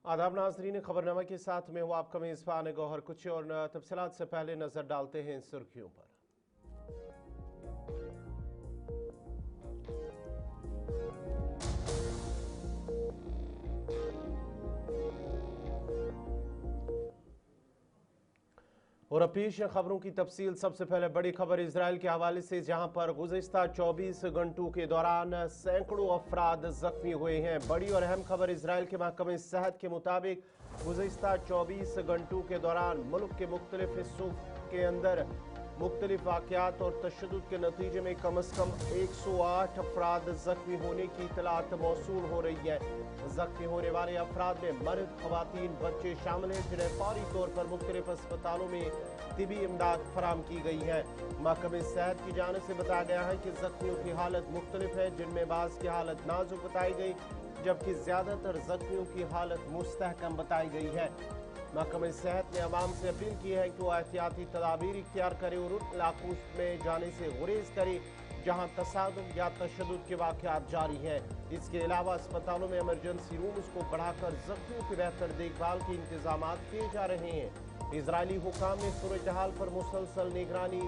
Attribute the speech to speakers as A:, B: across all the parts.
A: आदाब नाजरीन, खबरनामा के साथ में हूँ आपका मेज़बान गौहर। कुछ और तफसीलात से पहले नजर डालते हैं सुर्खियों पर। और अब पेश है खबरों की तफसील। सबसे पहले बड़ी खबर इजराइल के हवाले से, जहां पर गुज़िश्ता 24 घंटों के दौरान सैकड़ों अफराद जख्मी हुए हैं। बड़ी और अहम खबर इजराइल के महकमे सेहत के मुताबिक गुज़िश्ता 24 घंटों के दौरान मुल्क के मुख्तलिफ हिस्सों के अंदर मुख्तलिफ वाक़यात और तशद्दुद के नतीजे में कम अज़ कम 108 अफराद ज़ख्मी होने की इत्तलात मौसूल हो रही है। ज़ख्मी होने वाले अफराद में मर्द, ख़वातीन, बच्चे शामिल हैं, जिन्हें फौरी तौर पर मुख्तलिफ अस्पतालों में तिबी इमदाद फराम की गई है। महकमे सेहत की जानिब से बताया गया है कि ज़ख्मियों की हालत मुख्तलिफ है, जिनमें बाज़ की हालत नाजुक बताई गई, जबकि ज़्यादातर ज़ख्मियों की हालत मुस्तहकम बताई गई है। महकमे सेहत ने अवाम से अपील की है कि वो एहतियाती तदाबीर इख्तियार करे और उन इलाकों में जाने से गुरेज करे जहाँ तसादुम या तशद्दुद के वाक़यात जारी हैं। इसके अलावा अस्पतालों में इमरजेंसी रूम्स को बढ़ाकर ज़ख्मियों की बेहतर देखभाल के इंतजाम किए जा रहे हैं। इजरायली हुकाम ने सूरत हाल पर मुसलसल निगरानी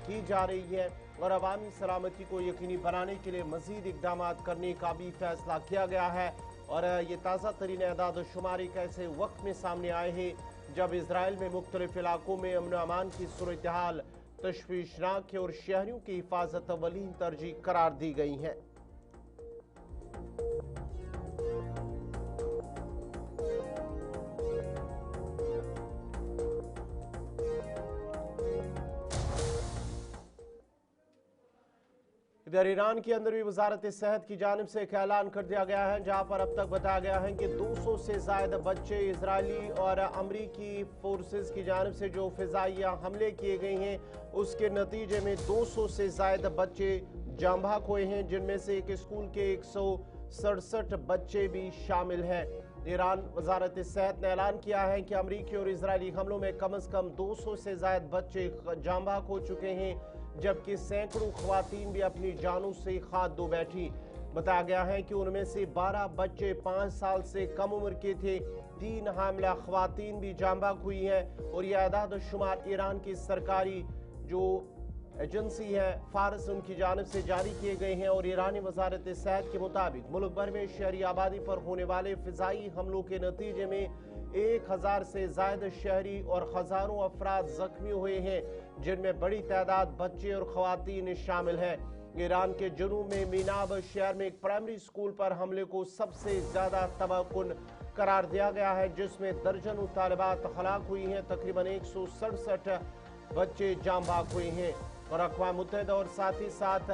A: की जा रही है और अवामी सलामती को यकीनी बनाने के लिए मज़ीद इक़दाम करने का भी फैसला किया गया है। और ये ताज़ा तरीन एदाद शुमार एक ऐसे वक्त में सामने आए हैं जब इसराइल में मुख्तलिफ इलाकों में अमन अमान की सूरत हाल तशवीशनाक है और शहरियों की हिफाजत अवलीन तरजीह करार दी गई है। इधर ईरान के अंदर भी वजारत सेहत की जानिब से एक ऐलान कर दिया गया है, जहां पर अब तक बताया गया है कि 200 से ज़ायद बच्चे इजरायली और अमरीकी फोर्सेस की जानिब से जो फ़िज़ाइया हमले किए गए हैं, उसके नतीजे में 200 से ज़ायद बच्चे जाँ बहक हुए हैं, जिनमें से एक स्कूल के 167 बच्चे भी शामिल हैं। ईरान वजारत सेहत ने ऐलान किया है कि अमरीकी और इजरायली हमलों में कम अज़ कम 200 से ज़ायद बच्चे जाँ बहक हो चुके हैं, जबकि सैकड़ों ख़वातीन भी अपनी जानों से खाद दो बैठी। बताया गया है कि उनमें से 12 बच्चे 5 साल से कम उम्र के थे। 3 हामिला ख़वातीन भी जाँ बहक हुई हैं और यह आदाद शुमार ईरान की सरकारी जो एजेंसी है फारस उनकी जानिब से जारी किए गए हैं। और ईरानी वजारत सेहत के मुताबिक मुल्क भर में शहरी आबादी पर होने वाले फ़िज़ाई हमलों के नतीजे में 1000 से ज़ायद शहरी और हज़ारों अफराद ज़ख्मी हुए हैं, जिनमें बड़ी तादाद बच्चे और ख़वातीन शामिल हैं। ईरान के जुनूब में मीनाब शहर में एक प्राइमरी स्कूल पर हमले को सबसे ज़्यादा तबाहकुन करार दिया गया है, जिसमें दर्जनों तालिबात हलाक हुई हैं। तकरीबन 167 बच्चे जाँ बहक हुए हैं। और अक़वाम मुत्तहिदा और साथ ही साथ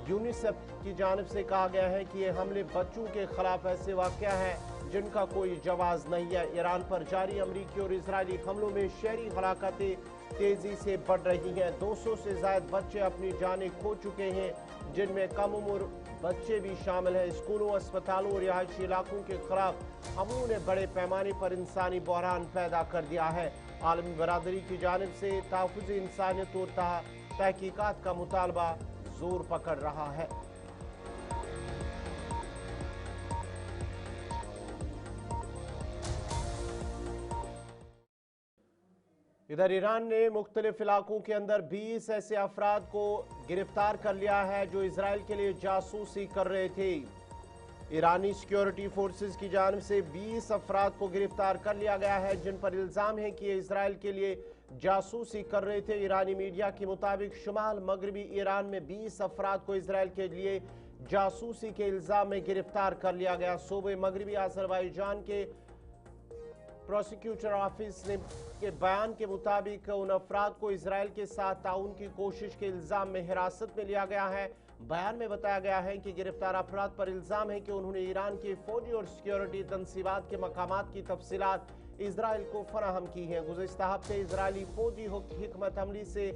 A: यूनिसेफ की जानिब से कहा गया है कि ये हमले बच्चों के खिलाफ ऐसे वाक़या है जिनका कोई जवाज़ नहीं है। ईरान पर जारी अमरीकी और इजरायली हमलों में शहरी हलाकतें तेज़ी से बढ़ रही हैं। 200 से ज़ायद बच्चे अपनी जानें खो चुके हैं, जिनमें कम उम्र बच्चे भी शामिल हैं। स्कूलों, अस्पतालों और रिहायशी इलाकों के खिलाफ हमलों ने बड़े पैमाने पर इंसानी बहरान पैदा कर दिया है। आलमी बरादरी की जानिब से तहफ़्फ़ुज़ इंसानियत और तहकीकात का मुतालबा जोर पकड़ रहा है। इधर ईरान ने मुख्तलिफ इलाकों के अंदर 20 ऐसे अफराद को गिरफ्तार कर लिया है जो इसराइल के लिए जासूसी कर रहे थे। ईरानी सिक्योरिटी फोर्सेस की जानिब से 20 अफराद को गिरफ्तार कर लिया गया है, जिन पर इल्ज़ाम है कि इसराइल के लिए जासूसी कर रहे थे। ईरानी मीडिया के मुताबिक शुमाल मगरबी ईरान में 20 अफराद को इसराइल के लिए जासूसी के इल्ज़ाम में गिरफ्तार कर लिया गया। सूबे मगरबी अज़रबैजान के प्रोसिक्यूटर ऑफिस ने के बयान के मुताबिक उन अफराद को इसराइल के साथ ताउन की कोशिश के इल्ज़ाम में हिरासत में लिया गया है। बयान में बताया गया है कि गिरफ्तार अफराद पर इल्ज़ाम है कि उन्होंने ईरान के फौजी और सिक्योरिटी तनसीबात के मकामात की तफसीलात इसराइल को फराहम की हैं। गुज़िश्ता हफ्ते इसराइली फौजी हिकमत अमली से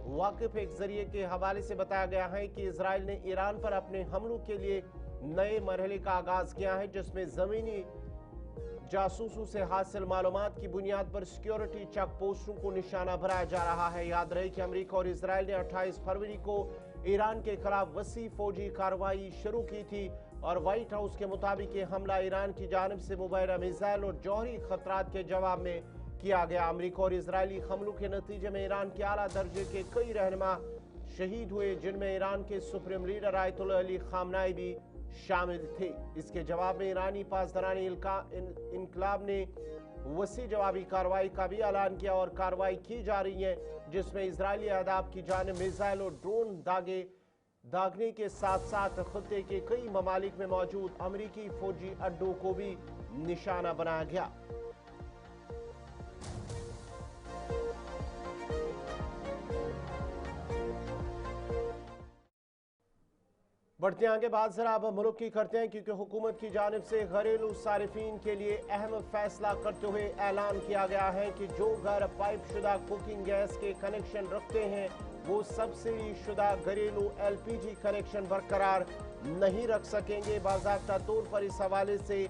A: वाकिफ एक जरिए के हवाले से बताया गया है कि इसराइल ने ईरान पर अपने हमलों के लिए नए मरहले का आगाज़ किया है, जिसमें ज़मीनी जासूसों से हासिल मालूमात की बुनियाद पर सिक्योरिटी चेक पोस्टों को निशाना बनाया जा रहा है। याद रहे कि अमेरिका और इसराइल ने 28 फरवरी को ईरान के खिलाफ वसी फौजी कार्रवाई शुरू की थी, اور وائٹ ہاؤس کے مطابق یہ حملہ ایران کی جانب سے مبینہ میزائل اور جوہری خطرات کے جواب میں کیا گیا۔ امریکہ اور اسرائیلی حملوں کے نتیجے میں ایران کے اعلیٰ درجے کے کئی رہنما شہید ہوئے، جن میں ایران کے سپریم لیڈر آیت اللہ علی خامنائی بھی شامل تھے۔ اس کے جواب میں ایرانی پاسداران انقلاب نے وسیع جوابی کارروائی کا بھی اعلان کیا اور کارروائی کی جا رہی ہے، جس میں اسرائیلی اہداف کی جانب میزائل اور ڈرون داغنے کے ساتھ ساتھ خطے کے کئی ممالک میں موجود امریکی فوجی اڈوں کو بھی نشانہ بنایا گیا۔ بڑھتے آگے بات ذرا اب ملک کی کرتے ہیں، کیونکہ حکومت کی جانب سے گھریلو صارفین کے لیے اہم فیصلہ کرتے ہوئے اعلان کیا گیا ہے کہ جو گھر پائپ شدہ کوکنگ گیس کے کنیکشن رکھتے ہیں وہ سبسڈی شدہ گھریلو ایل پی جی کنیکشن برقرار نہیں رکھ سکیں گے۔ باضابطہ طور پر اس حوالے سے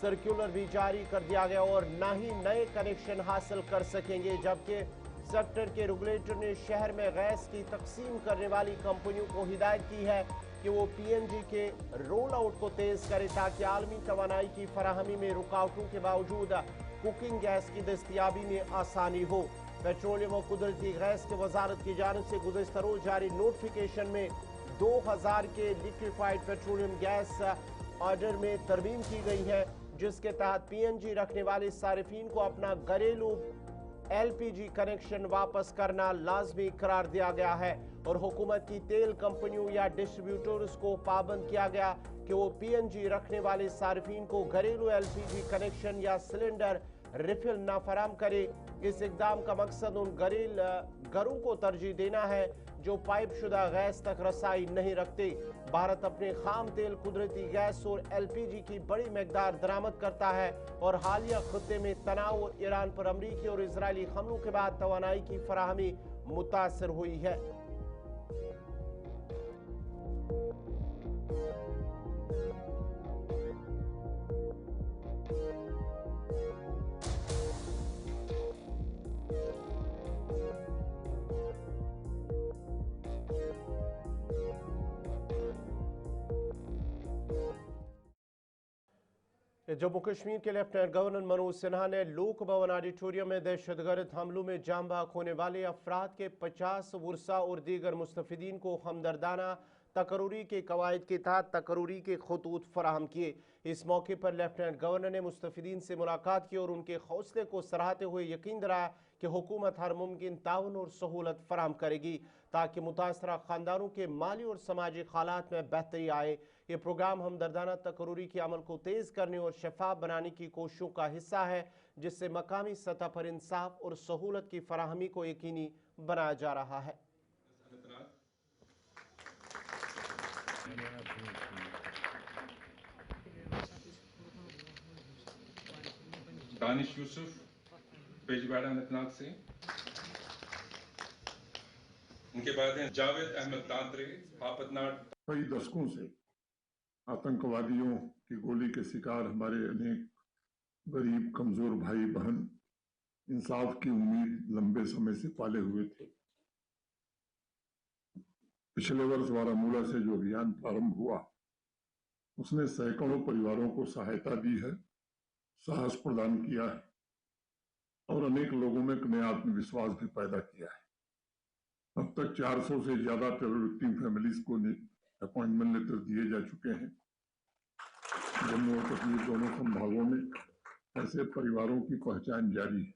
A: سرکولر بھی جاری کر دیا گیا اور نہ ہی نئے کنیکشن حاصل کر سکیں گے، جبکہ سیکٹر کے ریگولیٹر نے شہر میں گیس کی تقسیم کرنے والی کمپنیوں کو ہدایت کی ہے کہ وہ پی این جی کے رول آؤٹ کو تیز کرے تاکہ عالمی توانائی کی فراہمی میں رکاوٹوں کے باوجود کوکنگ گیس کی دستیابی میں آسانی ہو۔ پیٹرولیم و قدرتی گیس کی وزارت کی جانب سے گزشتہ روز جاری نوٹیفیکیشن میں 2000 کے لیکویفائڈ پیٹرولیم گیس آرڈر میں ترمیم کی گئی ہے، جس کے تحت پی این جی رکھنے والے صارفین کو اپنا گھریلو ایل پی جی کنیکشن واپس کرنا لازمی قرار دیا گیا ہے اور حکومت کی تیل کمپنیوں یا ڈسٹریبیوٹرز کو پابند کیا گیا کہ وہ پی این جی رکھنے والے صارفین کو گھریلو ایل پی جی کنیکشن یا سلنڈر ریفل نہ فراہم کرے۔ اس اقدام کا مقصد ان گھروں کو ترجیح دینا ہے جو پائپ شدہ گیس تک رسائی نہیں رکھتے۔ بھارت اپنے خام تیل، قدرتی گیس اور ایل پی جی کی بڑی مقدار درآمد کرتا ہے اور حالیہ خطے میں تناؤ اور ایران پر امریکی اور اسرائیلی حملوں کے بعد توانائی کی فراہمی متاثر ہوئی ہے۔ جموں کشمیر کے لیفٹیننٹ گورنر منوج سنہا نے لوک بھون آڈیٹوریم میں دہشت گرد حملوں میں جاں بحق ہونے والے افراد کے 50 ورثاء اور دیگر مستفیدین کو ہمدردانہ تقرری کے قواعد کے تحت تقرری کے خطوط فراہم کیے۔ اس موقع پر لیفٹیننٹ گورنر نے مستفیدین سے ملاقات کی اور ان کے حوصلے کو سراہتے ہوئے یقین دلایا کہ حکومت ہر ممکن تعاون اور سہولت فراہم کرے گی تاکہ متاثرہ خاندانوں کے مالی اور سماجی حالات میں بہتری آئے۔ یہ پروگرام ہمدردانہ تقرری کے عمل کو تیز کرنے اور شفاف بنانے کی کوششوں کا حصہ ہے، جس سے مقامی سطح پر انصاف اور سہولت کی فراہمی کو یقینی بنایا جا رہا ہے۔
B: دانش یوسف بیجواڑہ اننت ناگ سے، ان کے بعد ہیں جاوید احمد دادرے پاپت ناڈ۔
C: کئی دشکوں سے آتنکوادیوں کی گولی کے شکار ہمارے انیک غریب کمزور بھائی بہن انصاف کی امید لمبے سمے سے پالے ہوئے تھے۔ پچھلے برس بارہمولہ سے جو ابھیان پرارمبھ ہوا اس نے سینکڑوں پریواروں کو سہایتا دی ہے، ساہس پردان کیا ہے اور انیک لوگوں میں ایک نیا آتم وشواس بھی پیدا کیا ہے۔ اب تک 400 سے زیادہ ٹیرر وکٹم فیملیز کو اپوائنٹمنٹ لیٹر دیے جا چکے ہیں۔ جموں اور کشمیر دونوں سنبھاگوں میں ایسے پریواروں کی پہچان جاری ہے۔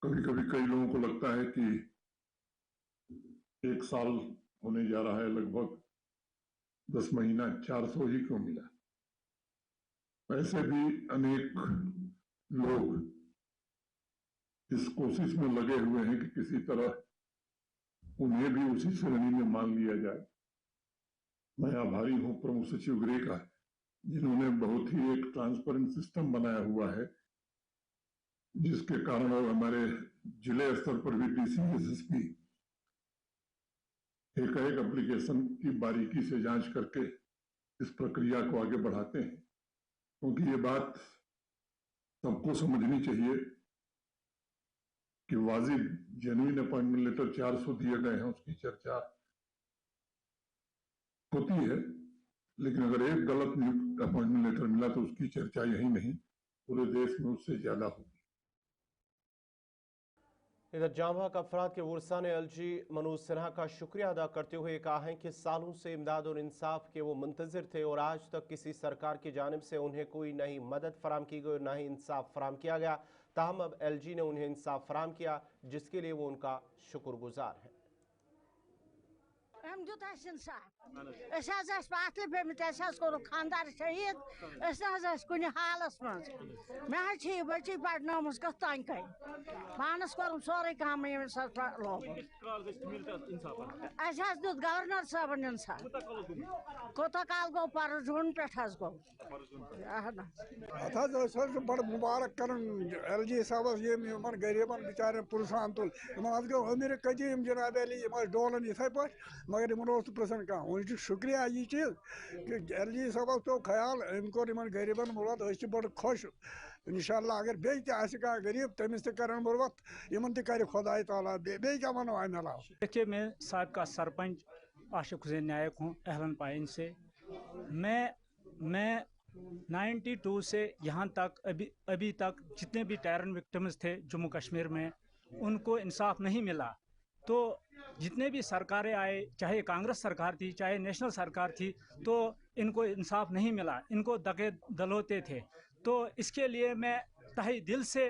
C: کبھی کبھی کئی لوگوں کو لگتا ہے کہ 1 سال ہونے جا رہا ہے، لگ بھگ 10 مہینہ 400 ہی کیوں ملا۔ ایسے بھی انیک لوگ اس کوشش میں لگے ہوئے ہیں کہ کسی طرح انہیں بھی اسی شرینی میں مان لیا جائے۔ میں آبھاری ہوں پرمکھ سچیو گریہ کا، جنہوں نے بہت ہی ایک ٹرانسپیرنٹ سسٹم بنایا ہوا ہے، جس کے کارن ہمارے ضلع استر پر بھی D C S S P ایک اپلیکیشن کی باریکی سے جانچ کر کے اس پرکریا کو آگے بڑھاتے ہیں، کیونکہ یہ بات سب کو سمجھنی چاہیے کہ واضح جینوئن اپوائنٹمنٹ لیٹر 400 دیے گئے ہیں، اس کی چرچا ہوتی ہے، लेकिन अगर एक गलत अपॉइंटमेंट लेटर मिला तो उसकी चर्चा यही नहीं पूरे देश में उससे ज्यादा होगी।
A: इधर जामहक अफराद के वर्सा ने एलजी मनोज सिन्हा का शुक्रिया अदा करते हुए कहा है कि सालों से इमदाद और इंसाफ के वो मुंतजिर थे और आज तक किसी सरकार की जानिब से उन्हें कोई न ही मदद फराम की गई और न ही इंसाफ फराम किया गया। ताहम अब एलजी ने उन्हें इंसाफ फराम किया जिसके लिए वो उनका शुक्रगुजार है।
D: पातल पेमित कोर खानदार शहीद कुन हालस मज मे यह बच्ची पढ़नस कत तान कई पानस कोर सोरे कम लोग दुत गवर्नर साहबन इंसाफ कोता काल गो पर जून पे गो
E: बड़ मुबारक कर एलजी साहब ये गरीबन बिचार पुरसान तुल गो अमीर कदीम जनाब अली डोलन इथे पे मगर इन पुरसान कह वो शुक्रिया ये चीज कि एलजी साहब तो ख्याल अम कोर गरीबन मुर्वत बड़ खुश इंशाल्लाह अगर बे कह गरीब तमिस कर मुर्वत इन कर खुदा ताला बे क्या वनो अमे अलावा।
F: देखिए मैं साबिका सरपंच आशिक हुसैन नायक हूँ अहलन पाइन से। मैं 92 से यहाँ तक अभी तक जितने भी टेरर विक्टिम्स थे जम्मू कश्मीर में उनको इंसाफ नहीं मिला। तो जितने भी सरकारें आए चाहे कांग्रेस सरकार थी चाहे नेशनल सरकार थी तो इनको इंसाफ नहीं मिला, इनको दगे दलोते थे। तो इसके लिए मैं तहे दिल से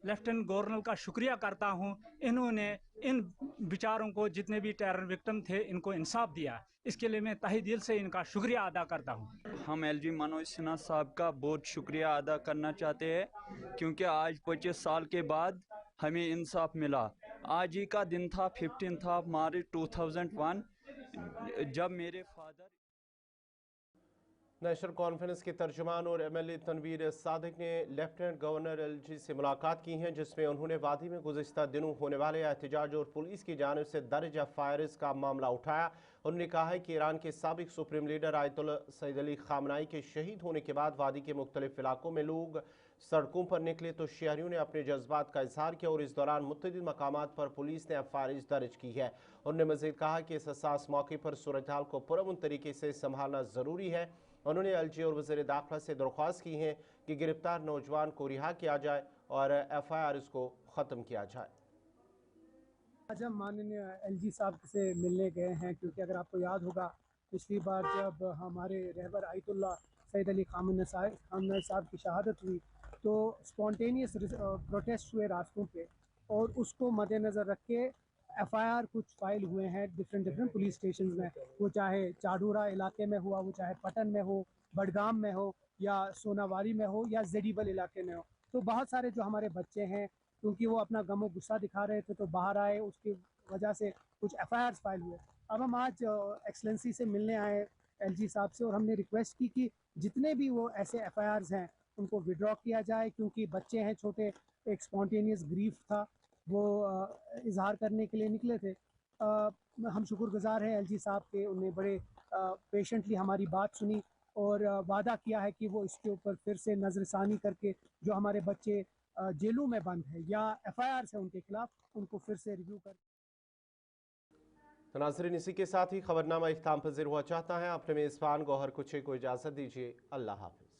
F: लेफ्टिनेंट गवर्नर का शुक्रिया करता हूं, इन्होंने इन बेचारों को जितने भी टेरर विक्टिम थे इनको इंसाफ दिया, इसके लिए मैं तहे दिल से इनका शुक्रिया अदा करता हूं।
G: हम एलजी मनोज सिन्हा साहब का बहुत शुक्रिया अदा करना चाहते हैं क्योंकि आज 25 साल के बाद हमें इंसाफ मिला। आज ही का दिन था 15 ऑफ मार्च 2001 जब मेरे फादर।
A: नेशनल कॉन्फ्रेंस के तर्जुमान और एमएलए तनवीर सादिक ने लेफ्टिनेंट गवर्नर एलजी से मुलाकात की है जिसमें उन्होंने वादी में गुज़िश्ता दिनों होने वाले एहतजाज और पुलिस की जानिब से दर्ज फायरिस का मामला उठाया। उन्होंने कहा है कि ईरान के साबिक supreme leader ayatollah Syed Ali खामनाई के शहीद होने के बाद वादी के मुख्तलिफ इलाकों में लोग सड़कों पर निकले तो शहरियों ने अपने जज्बात का इजहार किया और इस दौरान मुतअद्दिद मकामात पर पुलिस ने फायरिश दर्ज की है। उन्होंने मज़ीद कहा कि इस हसास मौके पर सूरत हाल को पुरअमन तरीके से संभालना ज़रूरी है। उन्होंने एलजी और वज़ीर दाखिला से दरख्वास्त की है कि गिरफ्तार नौजवान को रिहा किया जाए और FIR को ख़त्म किया जाए।
H: आज हम माननीय एलजी साहब से मिलने गए हैं क्योंकि अगर आपको याद होगा पिछली बार जब हमारे रहबर आयतुल्ला सैयद अली खामनाई साहब की शहादत हुई तो स्पॉन्टेनियस प्रोटेस्ट हुए रास्तों पे और उसको मद्देनज़र रख के FIR कुछ फाइल हुए हैं डिफरेंट पुलिस स्टेशन में, वो चाहे चाडूरा इलाके में हुआ, वो चाहे पटन में हो, बडगाम में हो या सोनावारी में हो या जेडीबल इलाके में हो। तो बहुत सारे जो हमारे बच्चे हैं क्योंकि वो अपना गम और गुस्सा दिखा रहे थे तो बाहर आए, उसकी वजह से कुछ FIR फाइल हुए। अब हम आज एक्सलेंसी से मिलने आए एलजी साहब से और हमने रिक्वेस्ट की कि जितने भी वो ऐसे FIRs हैं उनको विड्रॉ किया जाए क्योंकि बच्चे हैं छोटे, एक स्पॉन्टेनियस ग्रीफ था, वो इजहार करने के लिए निकले थे। हम शुक्रगुजार हैं एलजी साहब के, उन्हें बड़े पेशेंटली हमारी बात सुनी और वादा किया है कि वो इसके ऊपर फिर से नज़रसानी करके जो हमारे बच्चे जेलों में बंद है या FIRs है उनके खिलाफ उनको फिर से रिव्यू कर।
A: तो नाज़रीन इसी के साथ ही खबरनामा इख्तिताम पज़ीर हुआ चाहता है। अपने मेज़बान गौहर कुछे को इजाज़त दीजिए। अल्लाह हाफ़िज़।